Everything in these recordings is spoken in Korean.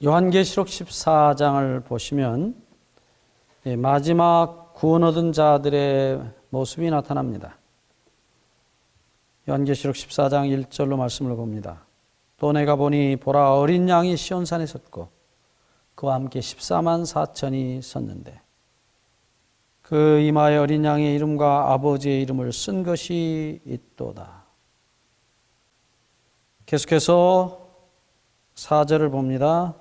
요한계시록 14장을 보시면 마지막 구원 얻은 자들의 모습이 나타납니다. 요한계시록 14장 1절로 말씀을 봅니다. 또 내가 보니 보라 어린 양이 시온산에 섰고 그와 함께 14만 4천이 섰는데 그 이마에 어린 양의 이름과 아버지의 이름을 쓴 것이 있도다. 계속해서 4절을 봅니다.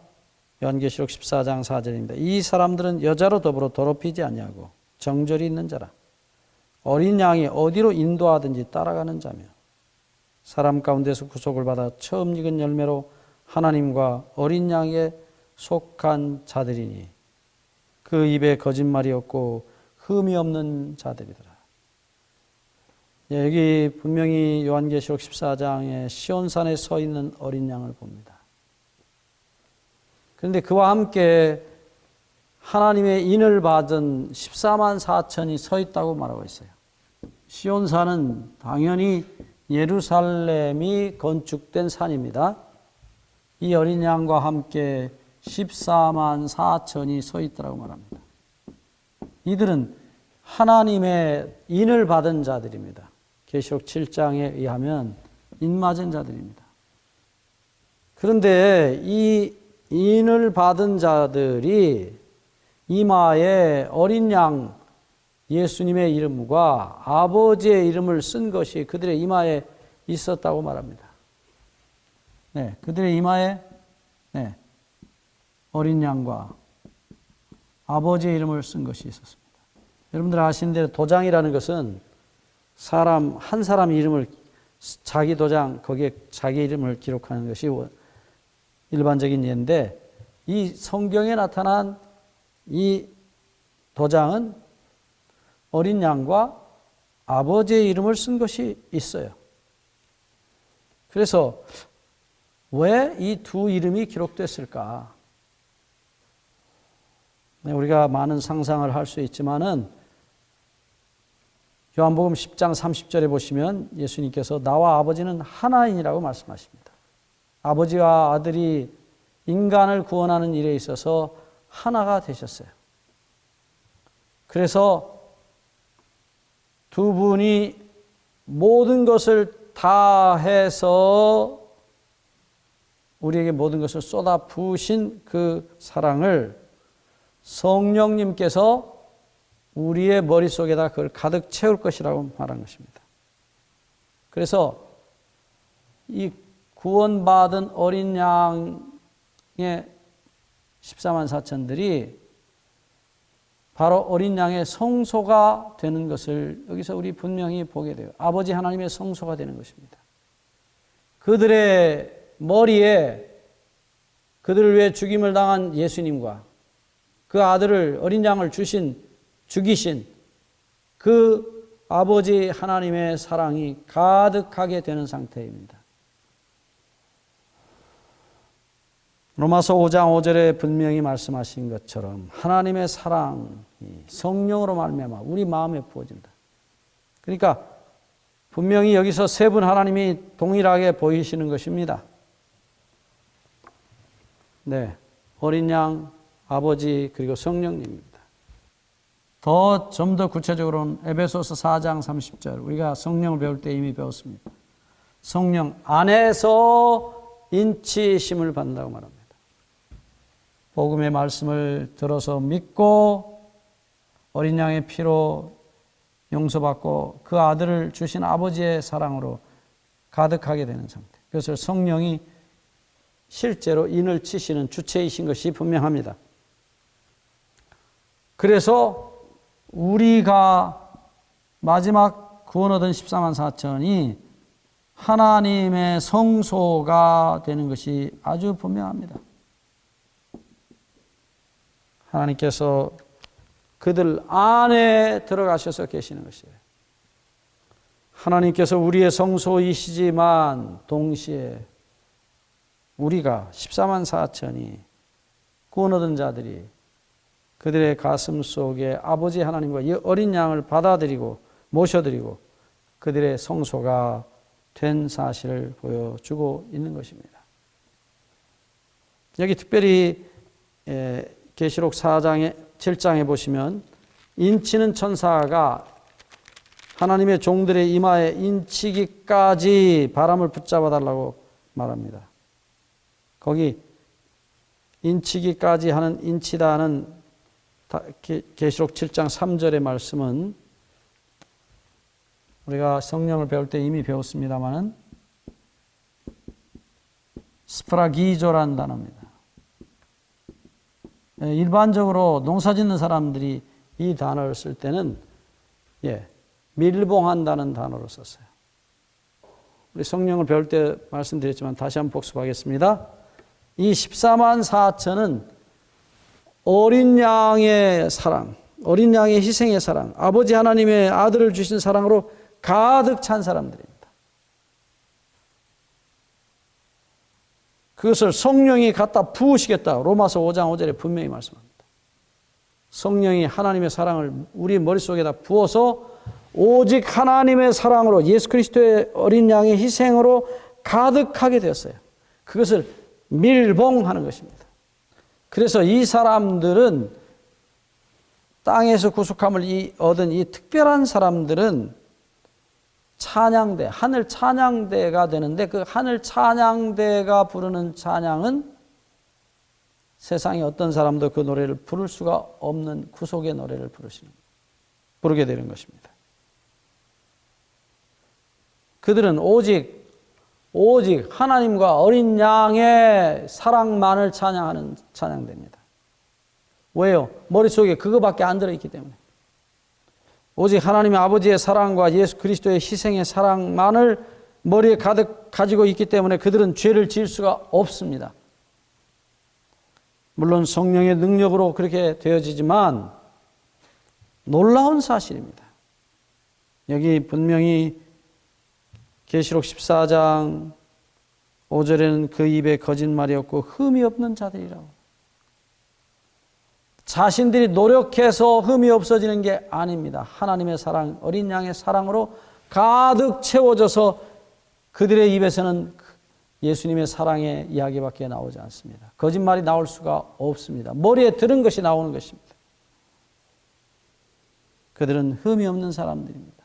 요한계시록 14장 4절입니다. 이 사람들은 여자로 더불어 더럽히지 아니하고 정절이 있는 자라. 어린 양이 어디로 인도하든지 따라가는 자며 사람 가운데서 구속을 받아 처음 익은 열매로 하나님과 어린 양에 속한 자들이니 그 입에 거짓말이 없고 흠이 없는 자들이더라. 여기 분명히 요한계시록 14장에 시온산에 서 있는 어린 양을 봅니다. 그런데 그와 함께 하나님의 인을 받은 14만 4천이 서 있다고 말하고 있어요. 시온산은 당연히 예루살렘이 건축된 산입니다. 이 어린 양과 함께 14만 4천이 서 있더라고 말합니다. 이들은 하나님의 인을 받은 자들입니다. 계시록 7장에 의하면 인 맞은 자들입니다. 그런데 이 인을 받은 자들이 이마에 어린 양 예수님의 이름과 아버지의 이름을 쓴 것이 그들의 이마에 있었다고 말합니다. 네, 그들의 이마에 어린 양과 아버지의 이름을 쓴 것이 있었습니다. 여러분들 아시는 대로 도장이라는 것은 한 사람 이름을 자기 도장 거기에 자기 이름을 기록하는 것이 일반적인 예인데 이 성경에 나타난 이 도장은 어린 양과 아버지의 이름을 쓴 것이 있어요. 그래서 왜 이 두 이름이 기록됐을까? 우리가 많은 상상을 할 수 있지만은 요한복음 10장 30절에 보시면 예수님께서 나와 아버지는 하나인이라고 말씀하십니다. 아버지와 아들이 인간을 구원하는 일에 있어서 하나가 되셨어요. 그래서 두 분이 모든 것을 다 해서 우리에게 모든 것을 쏟아 부으신 그 사랑을 성령님께서 우리의 머릿속에다 그걸 가득 채울 것이라고 말한 것입니다. 그래서 이 구원받은 어린 양의 14만 4천들이 바로 어린 양의 성소가 되는 것을 여기서 우리 분명히 보게 돼요. 아버지 하나님의 성소가 되는 것입니다. 그들의 머리에 그들을 위해 죽임을 당한 예수님과 그 아들을 어린 양을 죽이신 그 아버지 하나님의 사랑이 가득하게 되는 상태입니다. 로마서 5장 5절에 분명히 말씀하신 것처럼 하나님의 사랑이 성령으로 말미암아 우리 마음에 부어진다. 그러니까 분명히 여기서 세 분 하나님이 동일하게 보이시는 것입니다. 네, 어린 양, 아버지 그리고 성령님입니다. 좀 더 구체적으로는 에베소서 4장 30절 우리가 성령을 배울 때 이미 배웠습니다. 성령 안에서 인치심을 받는다고 말합니다. 복음의 말씀을 들어서 믿고 어린 양의 피로 용서받고 그 아들을 주신 아버지의 사랑으로 가득하게 되는 상태. 그것을 성령이 실제로 인을 치시는 주체이신 것이 분명합니다. 그래서 우리가 마지막 구원 얻은 14만 4천이 하나님의 성소가 되는 것이 아주 분명합니다. 하나님께서 그들 안에 들어가셔서 계시는 것이에요. 하나님께서 우리의 성소이시지만 동시에 우리가 14만 4천이 구원 얻은 자들이 그들의 가슴 속에 아버지 하나님과 이 어린 양을 받아들이고 모셔드리고 그들의 성소가 된 사실을 보여주고 있는 것입니다. 여기 특별히 계시록 7장에 보시면 인치는 천사가 하나님의 종들의 이마에 인치기까지 바람을 붙잡아 달라고 말합니다. 거기 인치기까지 하는 인치다는 계시록 7장 3절의 말씀은 우리가 성령을 배울 때 이미 배웠습니다마는 스프라기조라는 단어입니다. 일반적으로 농사 짓는 사람들이 이 단어를 쓸 때는 밀봉한다는 단어로 썼어요. 우리 성령을 배울 때 말씀드렸지만 다시 한번 복습하겠습니다. 이 14만 4천은 어린 양의 사랑, 어린 양의 희생의 사랑, 아버지 하나님의 아들을 주신 사랑으로 가득 찬 사람들입니다. 그것을 성령이 갖다 부으시겠다. 로마서 5장 5절에 분명히 말씀합니다. 성령이 하나님의 사랑을 우리 머릿속에다 부어서 오직 하나님의 사랑으로 예수 그리스도의 어린 양의 희생으로 가득하게 되었어요. 그것을 밀봉하는 것입니다. 그래서 이 사람들은 땅에서 구속함을 얻은 이 특별한 사람들은 찬양대, 하늘 찬양대가 되는데 그 하늘 찬양대가 부르는 찬양은 세상에 어떤 사람도 그 노래를 부를 수가 없는 구속의 노래를 부르게 되는 것입니다. 그들은 오직 하나님과 어린 양의 사랑만을 찬양하는 찬양대입니다. 왜요? 머릿속에 그거밖에 안 들어있기 때문에. 오직 하나님의 아버지의 사랑과 예수 그리스도의 희생의 사랑만을 머리에 가득 가지고 있기 때문에 그들은 죄를 지을 수가 없습니다. 물론 성령의 능력으로 그렇게 되어지지만 놀라운 사실입니다. 여기 분명히 계시록 14장 5절에는 그 입에 거짓말이 없고 흠이 없는 자들이라고. 자신들이 노력해서 흠이 없어지는 게 아닙니다. 하나님의 사랑, 어린 양의 사랑으로 가득 채워져서 그들의 입에서는 예수님의 사랑의 이야기밖에 나오지 않습니다. 거짓말이 나올 수가 없습니다. 머리에 들은 것이 나오는 것입니다. 그들은 흠이 없는 사람들입니다.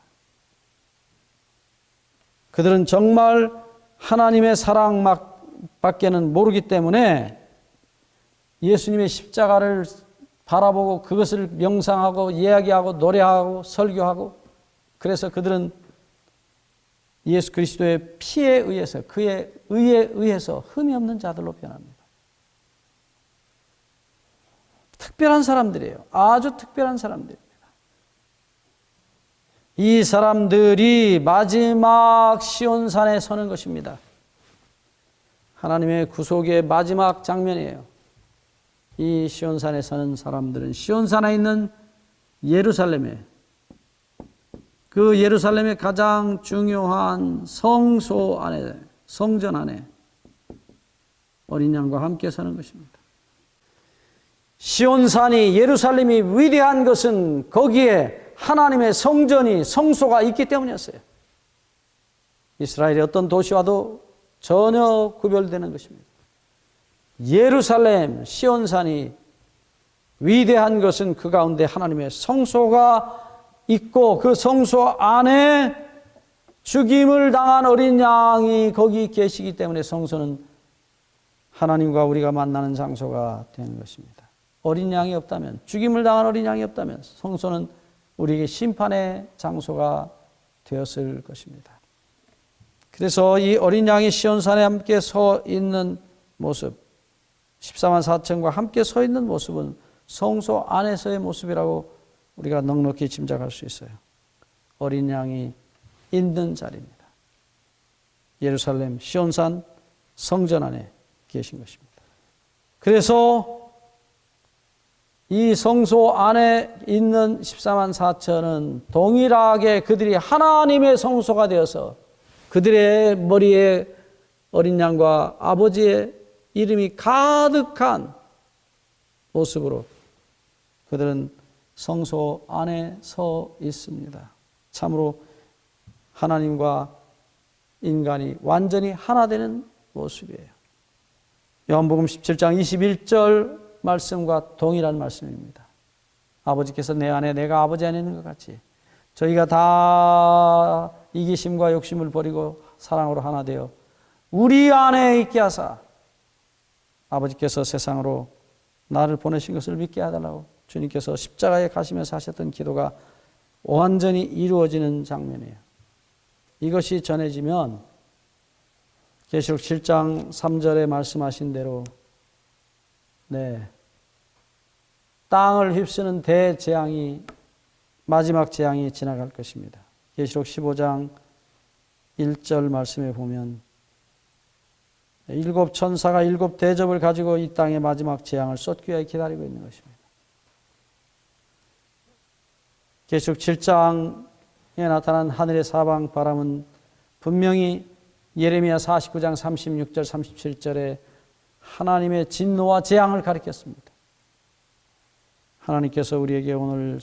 그들은 정말 하나님의 사랑밖에는 모르기 때문에 예수님의 십자가를 바라보고 그것을 명상하고 이야기하고 노래하고 설교하고 그래서 그들은 예수 그리스도의 피에 의해서 그의 의에 의해서 흠이 없는 자들로 변합니다. 특별한 사람들이에요. 아주 특별한 사람들입니다. 이 사람들이 마지막 시온산에 서는 것입니다. 하나님의 구속의 마지막 장면이에요. 이 시온산에 서는 사람들은 시온산에 있는 예루살렘에 그 예루살렘의 가장 중요한 성소 안에 성전 안에 어린 양과 함께 서는 것입니다. 시온산이 예루살렘이 위대한 것은 거기에 하나님의 성전이 성소가 있기 때문이었어요. 이스라엘의 어떤 도시와도 전혀 구별되는 것입니다. 예루살렘 시온산이 위대한 것은 그 가운데 하나님의 성소가 있고 그 성소 안에 죽임을 당한 어린 양이 거기 계시기 때문에 성소는 하나님과 우리가 만나는 장소가 되는 것입니다. 어린 양이 없다면, 죽임을 당한 어린 양이 없다면 성소는 우리에게 심판의 장소가 되었을 것입니다. 그래서 이 어린 양이 시온산에 함께 서 있는 모습, 14만 4천과 함께 서 있는 모습은 성소 안에서의 모습이라고 우리가 넉넉히 짐작할 수 있어요. 어린 양이 있는 자리입니다. 예루살렘 시온산 성전 안에 계신 것입니다. 그래서 이 성소 안에 있는 14만 4천은 동일하게 그들이 하나님의 성소가 되어서 그들의 머리에 어린 양과 아버지의 이름이 가득한 모습으로 그들은 성소 안에 서 있습니다. 참으로 하나님과 인간이 완전히 하나 되는 모습이에요. 요한복음 17장 21절 말씀과 동일한 말씀입니다. 아버지께서 내 안에 내가 아버지 안에 있는 것 같이 저희가 다 이기심과 욕심을 버리고 사랑으로 하나 되어 우리 안에 있게 하사 아버지께서 세상으로 나를 보내신 것을 믿게 하달라고 주님께서 십자가에 가시면서 하셨던 기도가 완전히 이루어지는 장면이에요. 이것이 전해지면 계시록 7장 3절에 말씀하신 대로 땅을 휩쓰는 대재앙이 마지막 재앙이 지나갈 것입니다. 계시록 15장 1절 말씀에 보면 일곱 천사가 일곱 대접을 가지고 이 땅의 마지막 재앙을 쏟기 위해 기다리고 있는 것입니다. 계시록 7장에 나타난 하늘의 사방 바람은 분명히 예레미야 49장 36절 37절에 하나님의 진노와 재앙을 가리켰습니다. 하나님께서 우리에게 오늘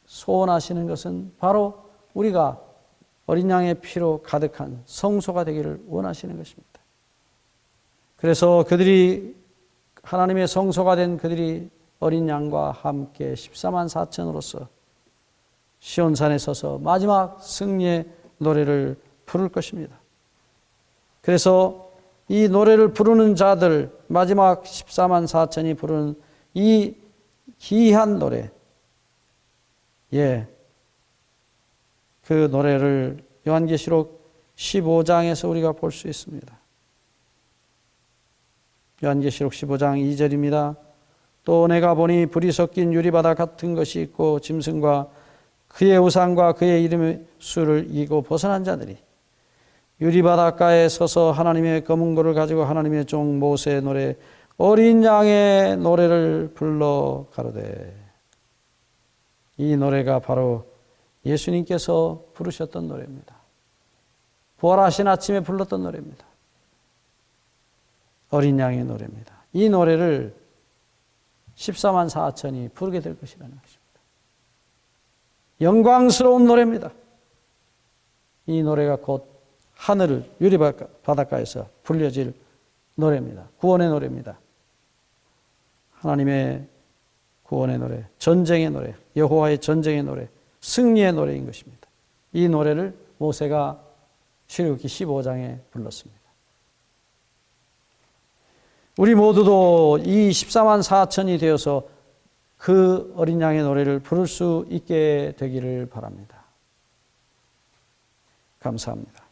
소원하시는 것은 바로 우리가 어린 양의 피로 가득한 성소가 되기를 원하시는 것입니다. 그래서 그들이 하나님의 성소가 된 그들이 어린 양과 함께 14만 4천으로서 시온산에 서서 마지막 승리의 노래를 부를 것입니다. 그래서 이 노래를 부르는 자들 마지막 14만 4천이 부르는 이 기이한 노래, 그 노래를 요한계시록 15장에서 우리가 볼 수 있습니다. 요한계시록 15장 2절입니다. 또 내가 보니 불이 섞인 유리바다 같은 것이 있고 짐승과 그의 우상과 그의 이름의 수를 이기고 벗어난 자들이 유리바닷가에 서서 하나님의 검은 고를 가지고 하나님의 종 모세의 노래 어린 양의 노래를 불러 가로되. 이 노래가 바로 예수님께서 부르셨던 노래입니다. 부활하신 아침에 불렀던 노래입니다. 어린 양의 노래입니다. 이 노래를 14만 4천이 부르게 될 것이라는 것입니다. 영광스러운 노래입니다. 이 노래가 곧 하늘을 유리바닷가에서 불려질 노래입니다. 구원의 노래입니다. 하나님의 구원의 노래, 전쟁의 노래, 여호와의 전쟁의 노래, 승리의 노래인 것입니다. 이 노래를 모세가 출애굽기 15장에 불렀습니다. 우리 모두도 이 14만 4천이 되어서 그 어린 양의 노래를 부를 수 있게 되기를 바랍니다. 감사합니다.